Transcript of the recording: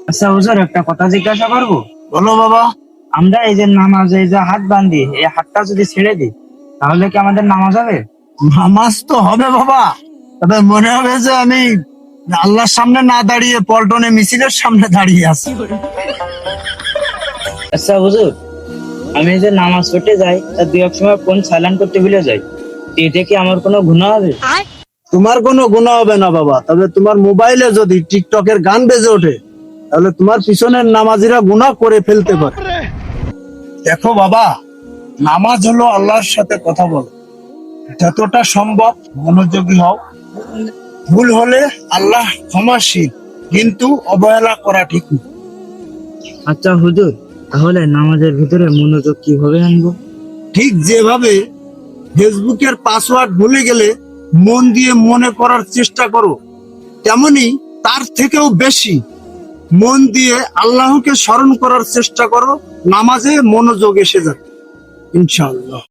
আচ্ছা হুজুর, একটা কথা জিজ্ঞাসা করবো? বলো বাবা। আমরা এই যে নামাজে এই যে হাত বান্ধি, এই হাতটা যদি ছেড়ে দিই তাহলে কি আমাদের নামাজ হবে? নামাজ তো হবে বাবা, তবে মনে হবে যে আমি আল্লাহর সামনে না দাঁড়িয়ে পল্টনে মিছিলের সামনে দাঁড়িয়ে আছি। আচ্ছা হুজুর, আমি এই যে নামাজ পড়তে যাই তার দুই এক সময় ফোন সাইলেন্ট করতে ভুলে যাই, তো এতে কি আমার কোনো গুনাহ হবে? তোমার কোনো গুনাহ হবে না বাবা, তবে তোমার মোবাইলে যদি টিকটকের গান বেজে ওঠে তাহলে তোমার পিছনের নামাজিরা গুনাহ করে ফেলতে পারে। দেখো বাবা, নামাজ হলো আল্লাহর সাথে কথা বলো, যতটা সম্ভব মনোযোগী হও। ভুল হলে আল্লাহ ক্ষমাশীল, কিন্তু অবহেলা করা ঠিক না। আচ্ছা হুজুর, তাহলে নামাজের ভিতরে মনোযোগ কিভাবে আনবো? ঠিক যেভাবে ফেসবুকের পাসওয়ার্ড ভুলে গেলে মন দিয়ে মনে করার চেষ্টা করো, তেমনি তার থেকেও বেশি মন দিয়ে আল্লাহকে স্মরণ করার চেষ্টা করো। নামাজে মনোযোগ এসে যাবে ইনশাআল্লাহ।